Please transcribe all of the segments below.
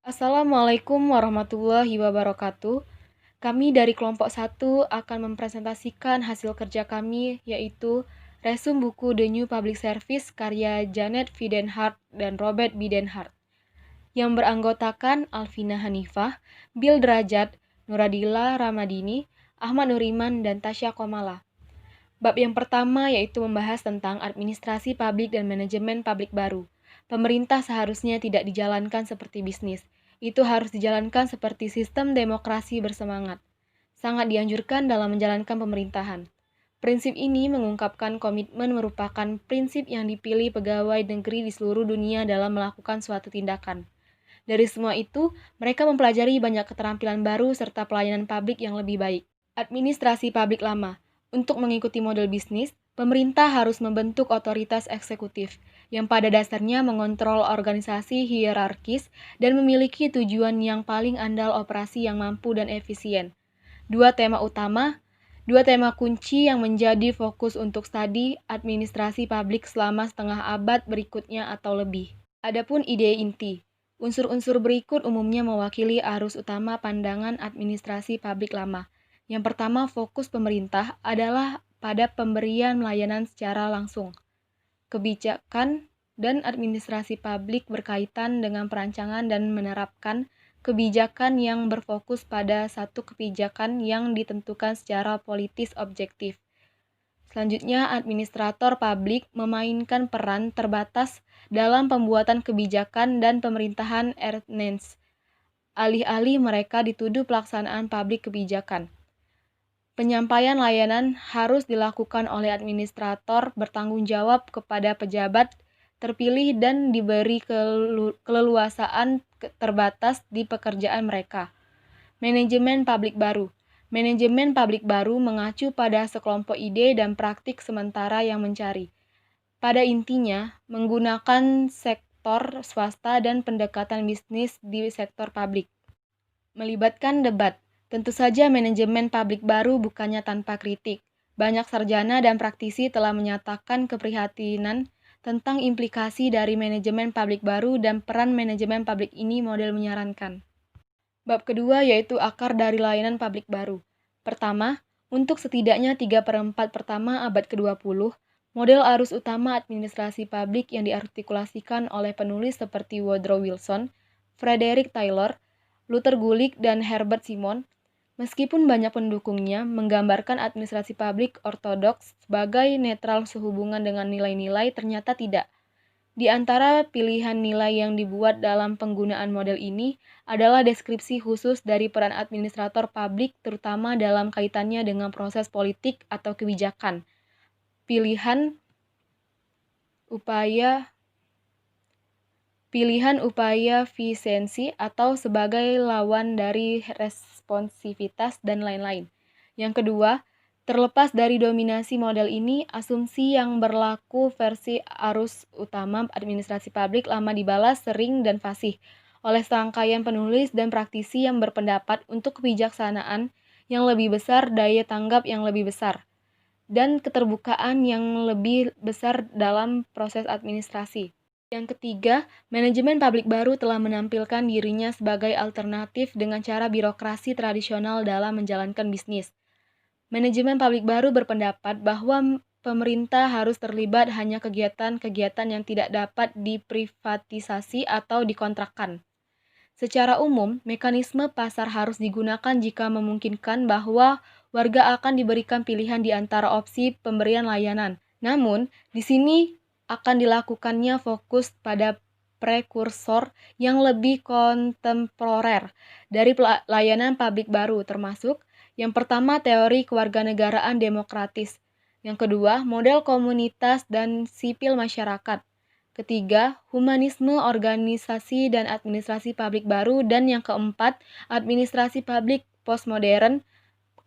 Assalamualaikum warahmatullahi wabarakatuh. Kami dari kelompok 1 akan mempresentasikan hasil kerja kami, yaitu resum buku The New Public Service karya Janet Wiedenhart dan Robert Bidenhart, yang beranggotakan Alvina Hanifah, Bill Derajat, Nuradila Ramadini, Ahmad Nuriman, dan Tasya Komala. Bab yang pertama yaitu membahas tentang administrasi publik dan manajemen publik baru. Pemerintah seharusnya tidak dijalankan seperti bisnis. Itu harus dijalankan seperti sistem demokrasi bersemangat. Sangat dianjurkan dalam menjalankan pemerintahan. Prinsip ini mengungkapkan komitmen merupakan prinsip yang dipilih pegawai negeri di seluruh dunia dalam melakukan suatu tindakan. Dari semua itu, mereka mempelajari banyak keterampilan baru serta pelayanan publik yang lebih baik. Administrasi publik lama. Untuk mengikuti model bisnis, pemerintah harus membentuk otoritas eksekutif yang pada dasarnya mengontrol organisasi hierarkis dan memiliki tujuan yang paling andal operasi yang mampu dan efisien. Dua tema kunci yang menjadi fokus untuk studi administrasi publik selama setengah abad berikutnya atau lebih. Adapun ide inti, unsur-unsur berikut umumnya mewakili arus utama pandangan administrasi publik lama. Yang pertama, fokus pemerintah adalah pada pemberian layanan secara langsung. Kebijakan dan administrasi publik berkaitan dengan perancangan dan menerapkan kebijakan yang berfokus pada satu kebijakan yang ditentukan secara politis objektif. Selanjutnya, administrator publik memainkan peran terbatas dalam pembuatan kebijakan dan pemerintahan ordinance. Alih-alih mereka dituduh pelaksanaan publik kebijakan. Penyampaian layanan harus dilakukan oleh administrator bertanggung jawab kepada pejabat terpilih dan diberi keleluasaan terbatas di pekerjaan mereka. Manajemen publik baru. Manajemen publik baru mengacu pada sekelompok ide dan praktik sementara yang mencari, pada intinya, menggunakan sektor swasta dan pendekatan bisnis di sektor publik. Melibatkan debat. Tentu saja manajemen publik baru bukannya tanpa kritik. Banyak sarjana dan praktisi telah menyatakan keprihatinan tentang implikasi dari manajemen publik baru dan peran manajemen publik ini model menyarankan. Bab kedua yaitu akar dari layanan publik baru. Pertama, untuk setidaknya 3/4 pertama abad ke-20, model arus utama administrasi publik yang diartikulasikan oleh penulis seperti Woodrow Wilson, Frederick Taylor, Luther Gulick, dan Herbert Simon, meskipun banyak pendukungnya menggambarkan administrasi publik ortodoks sebagai netral sehubungan dengan nilai-nilai, ternyata tidak. Di antara pilihan nilai yang dibuat dalam penggunaan model ini adalah deskripsi khusus dari peran administrator publik terutama dalam kaitannya dengan proses politik atau kebijakan. Pilihan upaya efisiensi atau sebagai lawan dari responsivitas dan lain-lain. Yang kedua, terlepas dari dominasi model ini, asumsi yang berlaku versi arus utama administrasi publik lama dibalas sering dan fasih oleh serangkaian penulis dan praktisi yang berpendapat untuk kebijaksanaan yang lebih besar, daya tanggap yang lebih besar, dan keterbukaan yang lebih besar dalam proses administrasi. Yang ketiga, manajemen publik baru telah menampilkan dirinya sebagai alternatif dengan cara birokrasi tradisional dalam menjalankan bisnis. Manajemen publik baru berpendapat bahwa pemerintah harus terlibat hanya kegiatan-kegiatan yang tidak dapat diprivatisasi atau dikontrakkan. Secara umum, mekanisme pasar harus digunakan jika memungkinkan bahwa warga akan diberikan pilihan di antara opsi pemberian layanan. Namun, di sini akan dilakukannya fokus pada prekursor yang lebih kontemporer dari layanan publik baru, termasuk yang pertama, teori kewarganegaraan demokratis. Yang kedua, model komunitas dan sipil masyarakat. Ketiga, humanisme organisasi dan administrasi publik baru. Dan yang keempat, administrasi publik postmodern.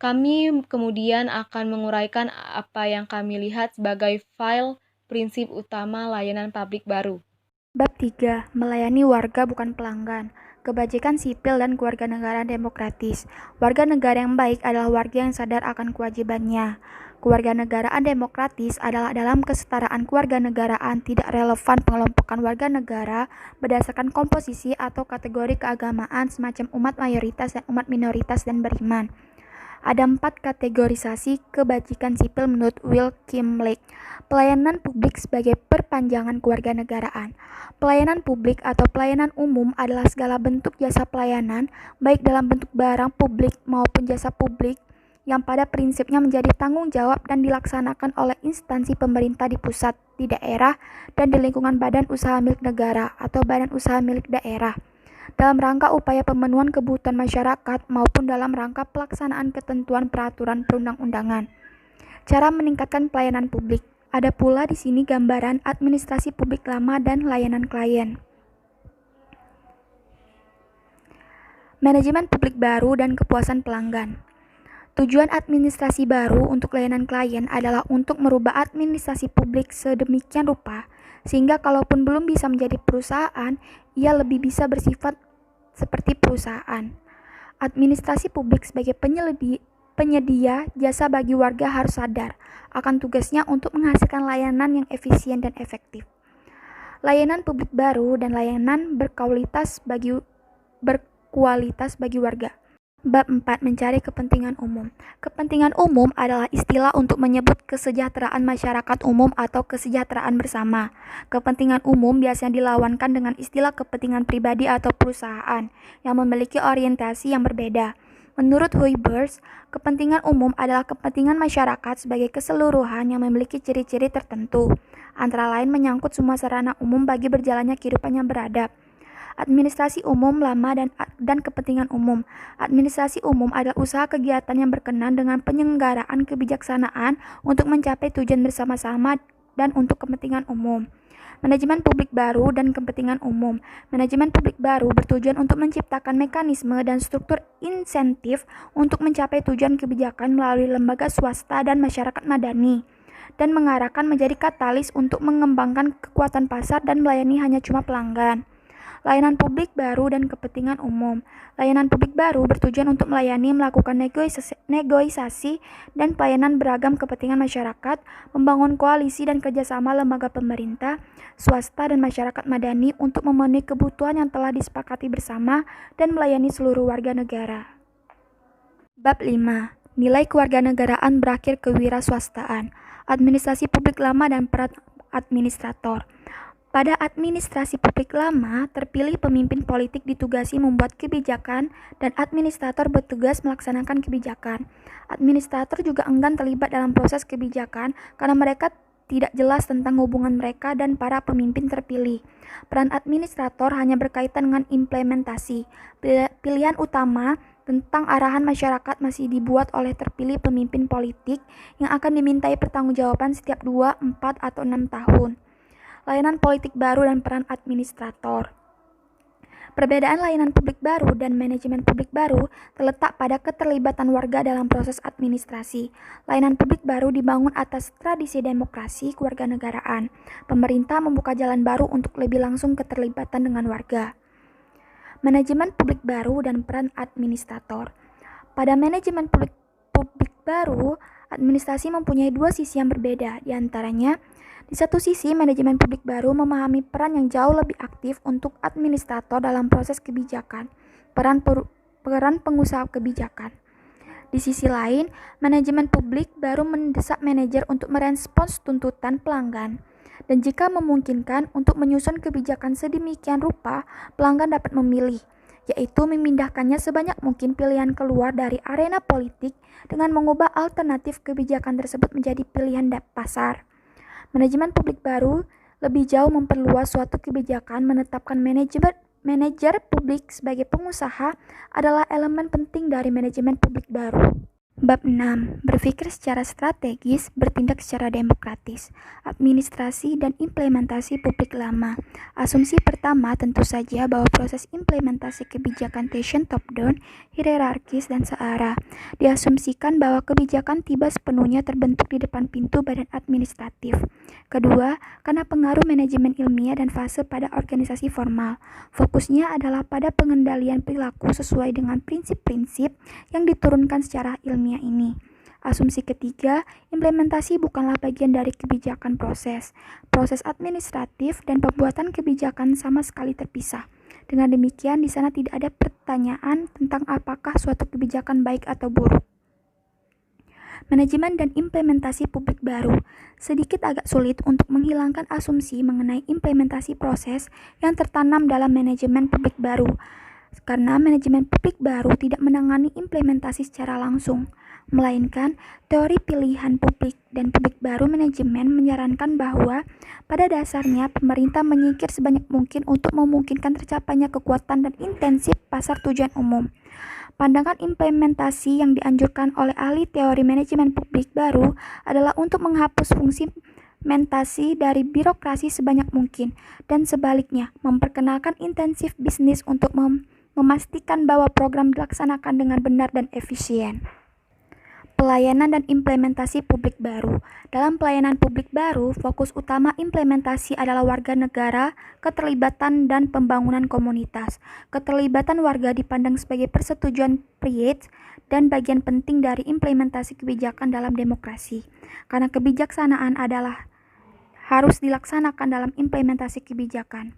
Kami kemudian akan menguraikan apa yang kami lihat sebagai file prinsip utama layanan publik baru. Bab 3. Melayani warga bukan pelanggan. Kebajikan sipil dan kewarganegaraan demokratis. Warga negara yang baik adalah warga yang sadar akan kewajibannya. Kewarganegaraan demokratis adalah dalam kesetaraan kewarganegaraan tidak relevan pengelompokan warga negara berdasarkan komposisi atau kategori keagamaan semacam umat mayoritas dan umat minoritas dan beriman. Ada 4 kategorisasi kebajikan sipil menurut Will Kimblake. Pelayanan publik sebagai perpanjangan kewarganegaraan. Pelayanan publik atau pelayanan umum adalah segala bentuk jasa pelayanan, baik dalam bentuk barang publik maupun jasa publik, yang pada prinsipnya menjadi tanggung jawab dan dilaksanakan oleh instansi pemerintah di pusat, di daerah, dan di lingkungan badan usaha milik negara atau badan usaha milik daerah, dalam rangka upaya pemenuhan kebutuhan masyarakat maupun dalam rangka pelaksanaan ketentuan peraturan perundang-undangan. Cara meningkatkan pelayanan publik. Ada pula di sini gambaran administrasi publik lama dan layanan klien. Manajemen publik baru dan kepuasan pelanggan. Tujuan administrasi baru untuk layanan klien adalah untuk merubah administrasi publik sedemikian rupa sehingga kalaupun belum bisa menjadi perusahaan, ia lebih bisa bersifat seperti perusahaan. Administrasi publik sebagai penyedia jasa bagi warga harus sadar akan tugasnya untuk menghasilkan layanan yang efisien dan efektif. Layanan publik baru dan layanan berkualitas bagi warga. Bab 4. Mencari kepentingan umum. Kepentingan umum adalah istilah untuk menyebut kesejahteraan masyarakat umum atau kesejahteraan bersama. Kepentingan umum biasanya dilawankan dengan istilah kepentingan pribadi atau perusahaan yang memiliki orientasi yang berbeda. Menurut Huybers, kepentingan umum adalah kepentingan masyarakat sebagai keseluruhan yang memiliki ciri-ciri tertentu, antara lain menyangkut semua sarana umum bagi berjalannya kehidupan yang beradab. Administrasi umum lama dan kepentingan umum. Administrasi umum adalah usaha kegiatan yang berkenan dengan penyelenggaraan kebijaksanaan untuk mencapai tujuan bersama-sama dan untuk kepentingan umum. Manajemen publik baru dan kepentingan umum. Manajemen publik baru bertujuan untuk menciptakan mekanisme dan struktur insentif untuk mencapai tujuan kebijakan melalui lembaga swasta dan masyarakat madani, dan mengarahkan menjadi katalis untuk mengembangkan kekuatan pasar dan melayani hanya cuma pelanggan. Layanan publik baru dan kepentingan umum. Layanan publik baru bertujuan untuk melayani, melakukan negosiasi dan pelayanan beragam kepentingan masyarakat, membangun koalisi dan kerjasama lembaga pemerintah, swasta dan masyarakat madani untuk memenuhi kebutuhan yang telah disepakati bersama dan melayani seluruh warga negara. Bab 5. Nilai kewarganegaraan berakhir kewiraswastaan. Administrasi publik lama dan peran administrator. Pada administrasi publik lama, terpilih pemimpin politik ditugasi membuat kebijakan dan administrator bertugas melaksanakan kebijakan. Administrator juga enggan terlibat dalam proses kebijakan karena mereka tidak jelas tentang hubungan mereka dan para pemimpin terpilih. Peran administrator hanya berkaitan dengan implementasi. Pilihan utama tentang arahan masyarakat masih dibuat oleh terpilih pemimpin politik yang akan dimintai pertanggungjawaban setiap 2, 4, atau 6 tahun. Layanan politik baru dan peran administrator. Perbedaan layanan publik baru dan manajemen publik baru terletak pada keterlibatan warga dalam proses administrasi. Layanan publik baru dibangun atas tradisi demokrasi kewarganegaraan. Pemerintah membuka jalan baru untuk lebih langsung keterlibatan dengan warga. Manajemen publik baru dan peran administrator. Pada manajemen publik baru, administrasi mempunyai dua sisi yang berbeda. Di antaranya, di satu sisi, manajemen publik baru memahami peran yang jauh lebih aktif untuk administrator dalam proses kebijakan, peran pengusaha kebijakan. Di sisi lain, manajemen publik baru mendesak manajer untuk merespons tuntutan pelanggan. Dan jika memungkinkan untuk menyusun kebijakan sedemikian rupa, pelanggan dapat memilih, yaitu memindahkannya sebanyak mungkin pilihan keluar dari arena politik dengan mengubah alternatif kebijakan tersebut menjadi pilihan pasar. Manajemen publik baru lebih jauh memperluas suatu kebijakan. Menetapkan manajer publik sebagai pengusaha adalah elemen penting dari manajemen publik baru. Bab 6. Berpikir secara strategis, bertindak secara demokratis. Administrasi dan implementasi publik lama. Asumsi pertama tentu saja bahwa proses implementasi kebijakan top-down, hierarkis, dan searah. Diasumsikan bahwa kebijakan tiba sepenuhnya terbentuk di depan pintu badan administratif. Kedua, karena pengaruh manajemen ilmiah dan fase pada organisasi formal. Fokusnya adalah pada pengendalian perilaku sesuai dengan prinsip-prinsip yang diturunkan secara ilmiah ini. Asumsi ketiga, implementasi bukanlah bagian dari kebijakan proses. Proses administratif dan pembuatan kebijakan sama sekali terpisah. Dengan demikian, di sana tidak ada pertanyaan tentang apakah suatu kebijakan baik atau buruk. Manajemen dan implementasi publik baru. Sedikit agak sulit untuk menghilangkan asumsi mengenai implementasi proses yang tertanam dalam manajemen publik baru, karena manajemen publik baru tidak menangani implementasi secara langsung, melainkan teori pilihan publik dan publik baru manajemen menyarankan bahwa pada dasarnya pemerintah menyingkir sebanyak mungkin untuk memungkinkan tercapainya kekuatan dan intensif pasar tujuan umum. Pandangan implementasi yang dianjurkan oleh ahli teori manajemen publik baru adalah untuk menghapus fungsi mentasi dari birokrasi sebanyak mungkin, dan sebaliknya memperkenalkan intensif bisnis untuk memastikan bahwa program dilaksanakan dengan benar dan efisien. Pelayanan dan implementasi publik baru. Dalam pelayanan publik baru, fokus utama implementasi adalah warga negara, keterlibatan, dan pembangunan komunitas. Keterlibatan warga dipandang sebagai persetujuan priet dan bagian penting dari implementasi kebijakan dalam demokrasi, karena kebijaksanaan adalah harus dilaksanakan dalam implementasi kebijakan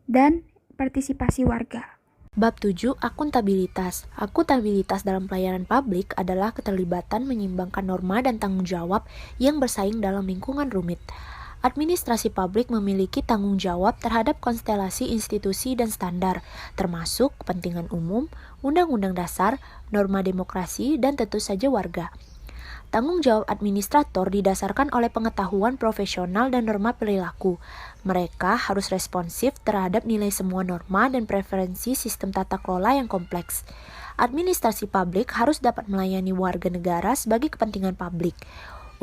dan partisipasi warga. Bab 7. Akuntabilitas. Akuntabilitas dalam pelayanan publik adalah keterlibatan menyeimbangkan norma dan tanggung jawab yang bersaing dalam lingkungan rumit. Administrasi publik memiliki tanggung jawab terhadap konstelasi institusi dan standar, termasuk kepentingan umum, undang-undang dasar, norma demokrasi, dan tentu saja warga. Tanggung jawab administrator didasarkan oleh pengetahuan profesional dan norma perilaku. Mereka harus responsif terhadap nilai semua norma dan preferensi sistem tata kelola yang kompleks. Administrasi publik harus dapat melayani warga negara sebagai kepentingan publik.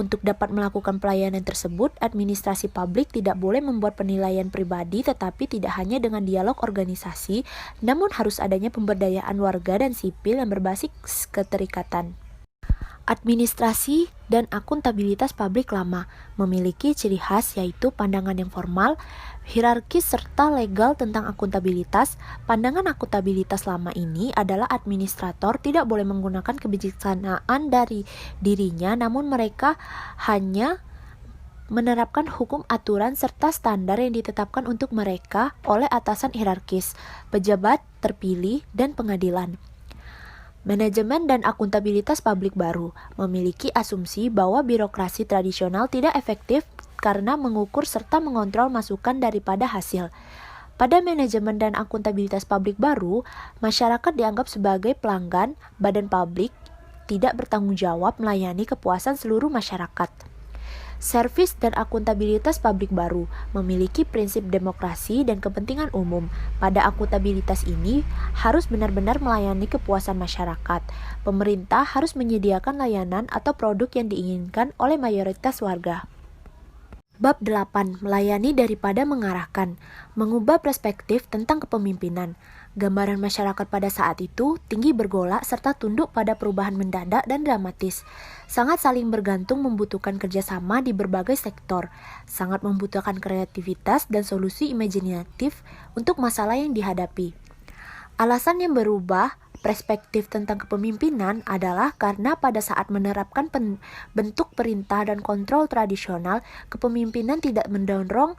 Untuk dapat melakukan pelayanan tersebut, administrasi publik tidak boleh membuat penilaian pribadi, tetapi tidak hanya dengan dialog organisasi, namun harus adanya pemberdayaan warga dan sipil yang berbasis keterikatan. Administrasi dan akuntabilitas publik lama memiliki ciri khas, yaitu pandangan yang formal, hierarkis serta legal tentang akuntabilitas. Pandangan akuntabilitas lama ini adalah administrator tidak boleh menggunakan kebijaksanaan dari dirinya, namun mereka hanya menerapkan hukum, aturan, serta standar yang ditetapkan untuk mereka oleh atasan hierarkis, pejabat terpilih, dan pengadilan. Manajemen dan akuntabilitas publik baru memiliki asumsi bahwa birokrasi tradisional tidak efektif karena mengukur serta mengontrol masukan daripada hasil. Pada manajemen dan akuntabilitas publik baru, masyarakat dianggap sebagai pelanggan, badan publik tidak bertanggung jawab melayani kepuasan seluruh masyarakat. Servis dan akuntabilitas publik baru memiliki prinsip demokrasi dan kepentingan umum. Pada akuntabilitas ini harus benar-benar melayani kepuasan masyarakat. Pemerintah harus menyediakan layanan atau produk yang diinginkan oleh mayoritas warga. Bab 8. Melayani daripada mengarahkan. Mengubah perspektif tentang kepemimpinan. Gambaran masyarakat pada saat itu tinggi bergolak serta tunduk pada perubahan mendadak dan dramatis. Sangat saling bergantung, membutuhkan kerjasama di berbagai sektor. Sangat membutuhkan kreativitas dan solusi imajinatif untuk masalah yang dihadapi. Alasan yang berubah perspektif tentang kepemimpinan adalah karena pada saat menerapkan bentuk perintah dan kontrol tradisional, kepemimpinan tidak mendorong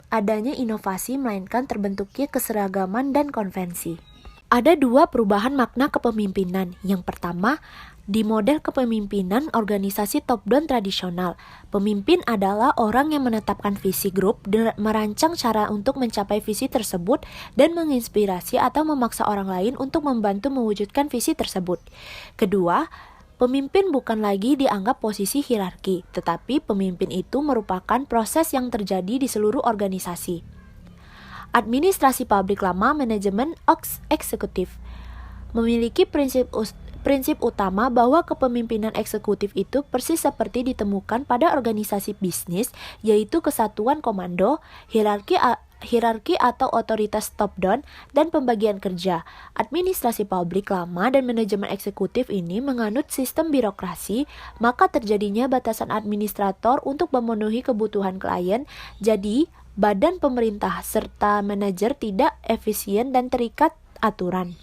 adanya inovasi, melainkan terbentuknya keseragaman dan konvensi. Ada dua perubahan makna kepemimpinan. Yang pertama, di model kepemimpinan organisasi top-down tradisional, pemimpin adalah orang yang menetapkan visi grup, merancang cara untuk mencapai visi tersebut, dan menginspirasi atau memaksa orang lain untuk membantu mewujudkan visi tersebut. Kedua, pemimpin bukan lagi dianggap posisi hierarki, tetapi pemimpin itu merupakan proses yang terjadi di seluruh organisasi. Administrasi publik lama, manajemen eksekutif, memiliki prinsip utama bahwa kepemimpinan eksekutif itu persis seperti ditemukan pada organisasi bisnis, yaitu kesatuan komando, hierarki atau otoritas top-down, dan pembagian kerja. Administrasi publik lama dan manajemen eksekutif ini menganut sistem birokrasi, maka terjadinya batasan administrator untuk memenuhi kebutuhan klien, jadi badan pemerintah serta manajer tidak efisien dan terikat aturan.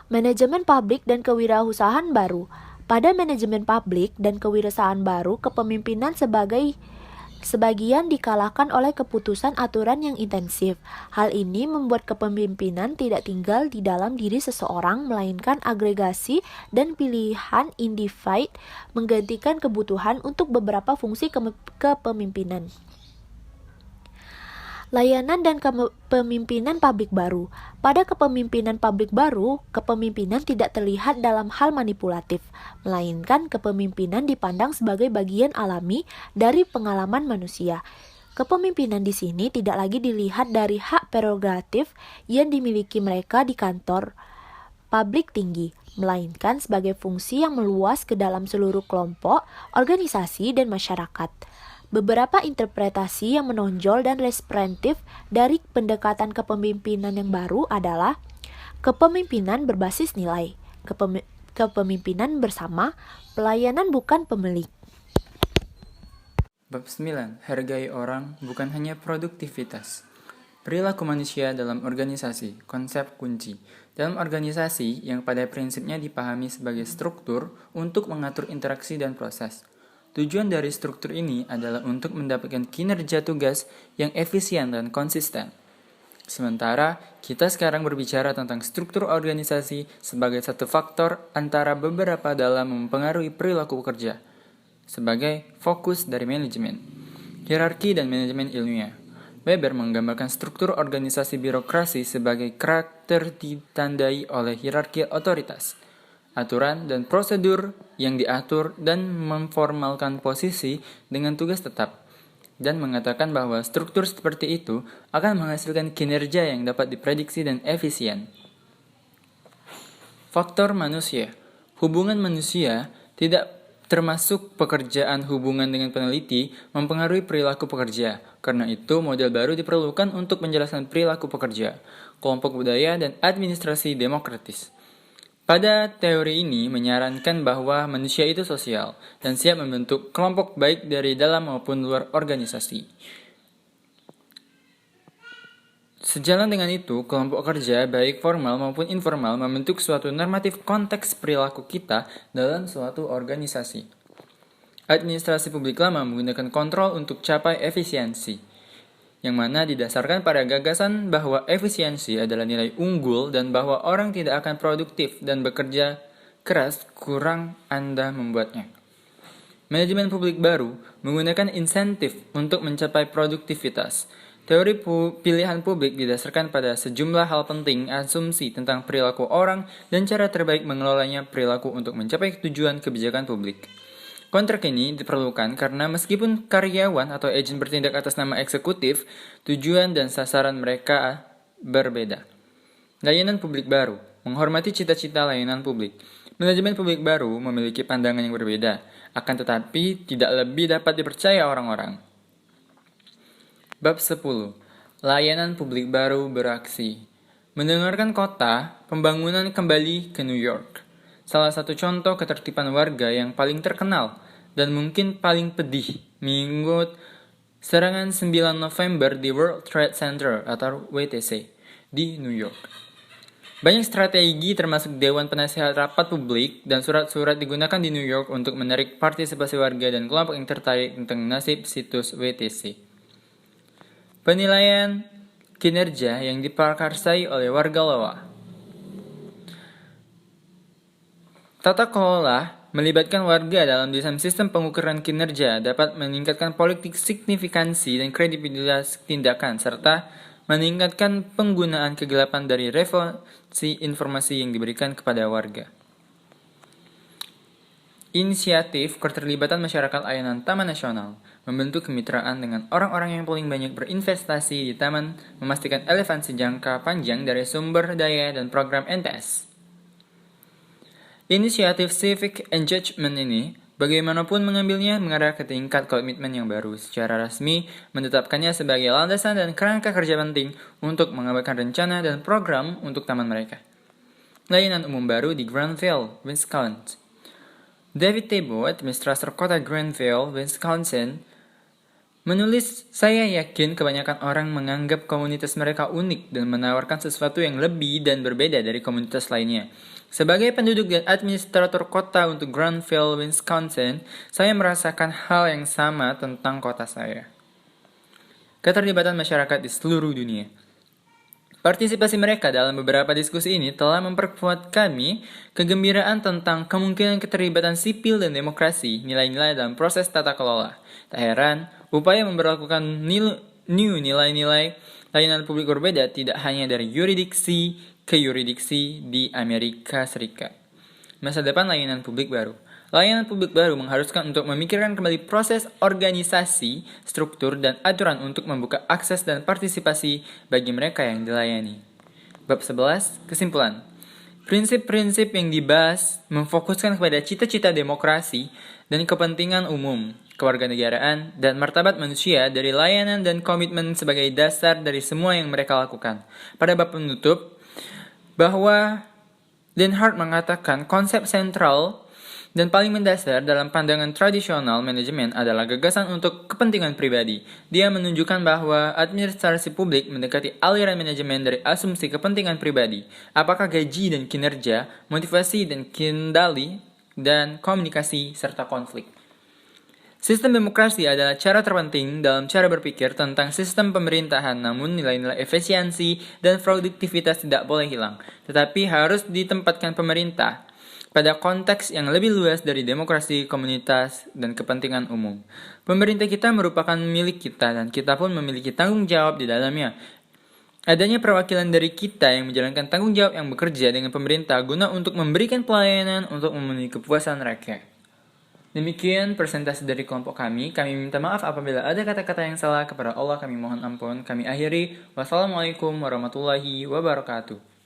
Manajemen publik dan kewirausahaan baru. Pada manajemen publik dan kewirausahaan baru, kepemimpinan sebagian dikalahkan oleh keputusan aturan yang intensif. Hal ini membuat kepemimpinan tidak tinggal di dalam diri seseorang, melainkan agregasi dan pilihan individu menggantikan kebutuhan untuk beberapa fungsi kepemimpinan. Layanan dan kepemimpinan publik baru. Pada kepemimpinan publik baru, kepemimpinan tidak terlihat dalam hal manipulatif, melainkan kepemimpinan dipandang sebagai bagian alami dari pengalaman manusia. Kepemimpinan di sini tidak lagi dilihat dari hak prerogatif yang dimiliki mereka di kantor publik tinggi, melainkan sebagai fungsi yang meluas ke dalam seluruh kelompok, organisasi, dan masyarakat. Beberapa interpretasi yang menonjol dan responsif dari pendekatan kepemimpinan yang baru adalah kepemimpinan berbasis nilai, kepemimpinan bersama, pelayanan bukan pemilik. Bab 9. Hargai orang, bukan hanya produktivitas. Perilaku manusia dalam organisasi, konsep kunci. Dalam organisasi yang pada prinsipnya dipahami sebagai struktur untuk mengatur interaksi dan proses. Tujuan dari struktur ini adalah untuk mendapatkan kinerja tugas yang efisien dan konsisten. Sementara, kita sekarang berbicara tentang struktur organisasi sebagai satu faktor antara beberapa dalam mempengaruhi perilaku pekerja, sebagai fokus dari manajemen, hierarki dan manajemen ilmiah. Weber menggambarkan struktur organisasi birokrasi sebagai karakter ditandai oleh hierarki otoritas, aturan dan prosedur yang diatur dan memformalkan posisi dengan tugas tetap, dan mengatakan bahwa struktur seperti itu akan menghasilkan kinerja yang dapat diprediksi dan efisien. Faktor manusia. Hubungan manusia, tidak termasuk pekerjaan hubungan dengan peneliti, mempengaruhi perilaku pekerja. Karena itu, model baru diperlukan untuk menjelaskan perilaku pekerja, kelompok budaya, dan administrasi demokratis. Pada teori ini menyarankan bahwa manusia itu sosial dan siap membentuk kelompok baik dari dalam maupun luar organisasi. Sejalan dengan itu, kelompok kerja baik formal maupun informal membentuk suatu normatif konteks perilaku kita dalam suatu organisasi. Administrasi publik lama menggunakan kontrol untuk capai efisiensi, yang mana didasarkan pada gagasan bahwa efisiensi adalah nilai unggul dan bahwa orang tidak akan produktif dan bekerja keras kurang Anda membuatnya. Manajemen publik baru menggunakan insentif untuk mencapai produktivitas. Teori pilihan publik didasarkan pada sejumlah hal penting, asumsi tentang perilaku orang, dan cara terbaik mengelolanya perilaku untuk mencapai tujuan kebijakan publik. Kontrak ini diperlukan karena meskipun karyawan atau agen bertindak atas nama eksekutif, tujuan dan sasaran mereka berbeda. Layanan publik baru menghormati cita-cita layanan publik. Manajemen publik baru memiliki pandangan yang berbeda, akan tetapi tidak lebih dapat dipercaya orang-orang. Bab 10. Layanan publik baru beraksi. Mendengarkan kota, pembangunan kembali ke New York. Salah satu contoh ketertiban warga yang paling terkenal dan mungkin paling pedih mengikut serangan 9 November di World Trade Center atau WTC di New York. Banyak strategi termasuk Dewan Penasihat Rapat Publik dan surat-surat digunakan di New York untuk menarik partisipasi warga dan kelompok yang tertarik tentang nasib situs WTC. Penilaian kinerja yang diprakarsai oleh warga Iowa. Tata kelola melibatkan warga dalam desain sistem pengukuran kinerja dapat meningkatkan politik signifikansi dan kredibilitas tindakan, serta meningkatkan penggunaan kegelapan dari revolusi informasi yang diberikan kepada warga. Inisiatif keterlibatan masyarakat layanan Taman Nasional membentuk kemitraan dengan orang-orang yang paling banyak berinvestasi di taman, memastikan relevansi jangka panjang dari sumber daya dan program NTS. Inisiatif civic engagement ini, bagaimanapun mengambilnya, mengarah ke tingkat komitmen yang baru, secara resmi menetapkannya sebagai landasan dan kerangka kerja penting untuk mengembangkan rencana dan program untuk taman mereka. Layanan umum baru di Granville, Wisconsin. David Tebow, administrator kota Granville, Wisconsin, Menulis, saya yakin kebanyakan orang menganggap komunitas mereka unik dan menawarkan sesuatu yang lebih dan berbeda dari komunitas lainnya. Sebagai penduduk dan administrator kota untuk Grandville, Wisconsin, saya merasakan hal yang sama tentang kota saya. Keterlibatan masyarakat di seluruh dunia. Partisipasi mereka dalam beberapa diskusi ini telah memperkuat kami kegembiraan tentang kemungkinan keterlibatan sipil dan demokrasi, nilai-nilai dalam proses tata kelola. Tak heran, upaya memperlakukan nilai-nilai layanan publik berbeda tidak hanya dari yuridiksi ke yuridiksi di Amerika Serikat. Masa depan layanan publik baru. Layanan publik baru mengharuskan untuk memikirkan kembali proses organisasi, struktur, dan aturan untuk membuka akses dan partisipasi bagi mereka yang dilayani. Bab 11, kesimpulan. Prinsip-prinsip yang dibahas memfokuskan kepada cita-cita demokrasi dan kepentingan umum, kewarganegaraan, dan martabat manusia dari layanan dan komitmen sebagai dasar dari semua yang mereka lakukan. Pada bab penutup, bahwa Denhart mengatakan konsep sentral dan paling mendasar dalam pandangan tradisional manajemen adalah gagasan untuk kepentingan pribadi. Dia menunjukkan bahwa administrasi publik mendekati aliran manajemen dari asumsi kepentingan pribadi. Apakah gaji dan kinerja, motivasi dan kendali, dan komunikasi serta konflik. Sistem demokrasi adalah cara terpenting dalam cara berpikir tentang sistem pemerintahan, namun nilai-nilai efisiensi dan produktivitas tidak boleh hilang, tetapi harus ditempatkan pemerintah pada konteks yang lebih luas dari demokrasi, komunitas, dan kepentingan umum. Pemerintah kita merupakan milik kita dan kita pun memiliki tanggung jawab di dalamnya. Adanya perwakilan dari kita yang menjalankan tanggung jawab yang bekerja dengan pemerintah guna untuk memberikan pelayanan untuk memenuhi kepuasan rakyat. Demikian presentasi dari kelompok kami. Kami minta maaf apabila ada kata-kata yang salah. Kepada Allah kami mohon ampun. Kami akhiri. Wassalamualaikum warahmatullahi wabarakatuh.